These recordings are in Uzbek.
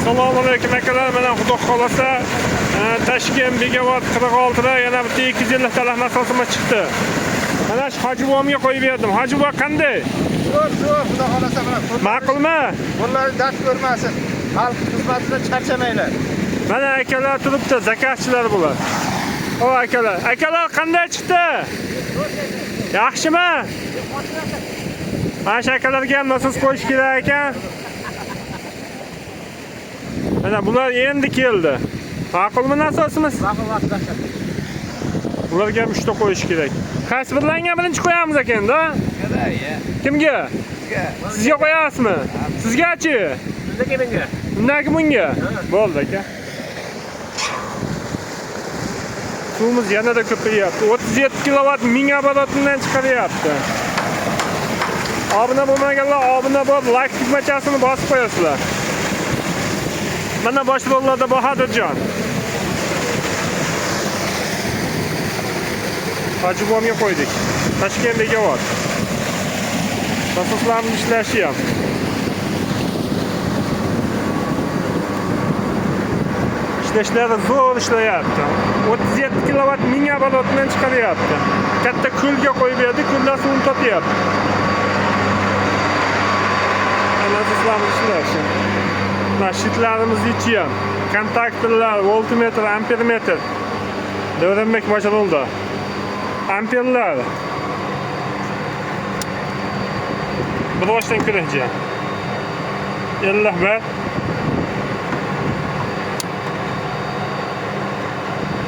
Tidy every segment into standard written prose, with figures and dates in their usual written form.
Assalomu alaykum akalar. Mana xudo xolasa Toshkent Begavot 46 da yana bitta 250 talar nasosima chiqdi. Mana shu hojibomga qo'yib berdim. Hojibo qanday? Zo'r, xudo xolasa mana. Ma'qulmi? Bunlar dard ko'rmasin. Xalq xizmatida charchamaylar. Mana akalar turibdi, zakatchilar bular. O akalar qanday chiqdi? Yaxshimi? Mana shu akalarga ham nasos qo'yish kerak ekan. Mana bular endi keldi. Ma'qulmi nasosimiz? Ma'qul vaqtda. Bularga ham 3 ta qo'yish kerak. Qaysi birlariga birinchi qo'yamiz ekan-da? Kimga? Sizga qo'yasizmi? Sizgachi? Menga. Undagi bunga. Bo'ldi aka. Suvimiz yanada ko'payyapti. 37 kilovat 1000 oborotdan chiqaryapti. Obuna bo'lmaganlar obuna bo'lib, like tugmachasini bosib qo'yasizlar. Mana bosh rollarda Bahodirjon. Hojibomga qo'ydik. Toshkent Begavot. Nasoslarning ishlashi ham. Ishlashlari zo'r ishlayapti. 37 kilovat 1000 oborotdan chiqaryapti. Katta ko'lga qo'yib berdi, ko'lda suvni totyapti. Nasoslarning ishlashi. Shitlarimizni ichi ham. Kontaktorlar, voltmetr, ampermetr. Davronbek boshqarildi. Amperlar. Bir boshdan ko'raychi. 51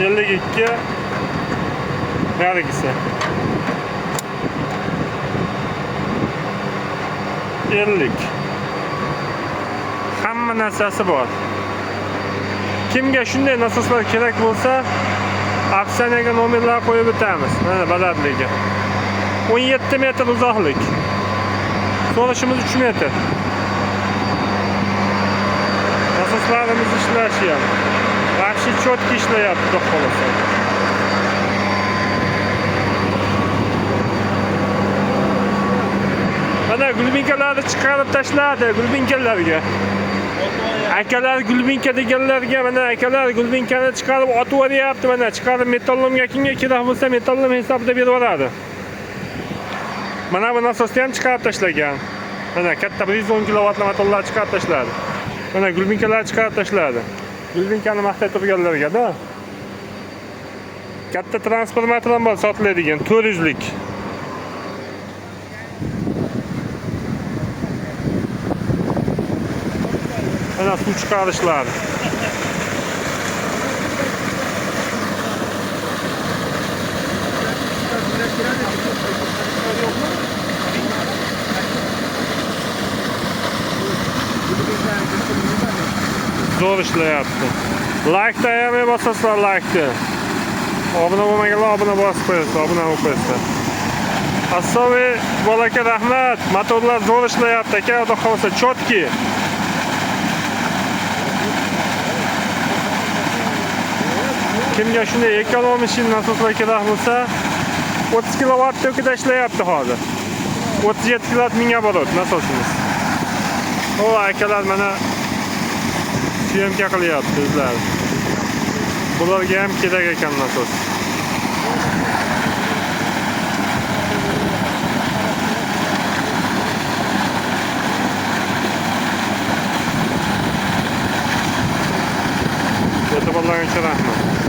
52 nargisi 50 hamma narsasi bor. Kimga shunday nasoslar kerak bo'lsa, aksiyaga nomerlar qo'yib o'tamiz. Mana balandligi 17 metr uzoqlik. So'rashimiz 3 metr. Nasoslarimiz ishlashi ham. Yaxshi chotki ishlayapti, xudo xolasa. Mana gulbinkalarni chiqarib tashladi, gulbinkalarga. Akalar gulbinka deganlarga mana akalar gulbinkani chiqarib otib yuboryapti. Mana chiqarib metallomga kimga kerak bo'lsa metallom hisobida berib yuboradi. Mana bu nasosni ham chiqarib tashlagan. Mana katta 110 kilovatli motorlar chiqarib tashladi. Mana gulbinkalar chiqarib tashladi. Gulbinkani maqtay turganlarga-da. Katta transformator ham bor sotiladigan 400 lik. Mana suv chiqarishlar. Zo'r ishlayapti. Like tayyorlay bosasizlar, like'ni. Obuna bo'lmaganlar obuna bosib qo'yasizlar, obuna bo'lib qo'yasizlar. Assovi bolaka rahmat. Motorlar zo'r ishlayapti aka, xudo xolasa chotki. Kimga shunday ekonomik nasoslar kerak bo'lsa, 30 kilovat tokida ishlayapti hozir. 37 kilovat 1000 oborot nasosimiz. O akalar mana syomka qilyapti o'zlari. Bularga ham kerak ekan nasos. E'tiborlaringiz uchun rahmat.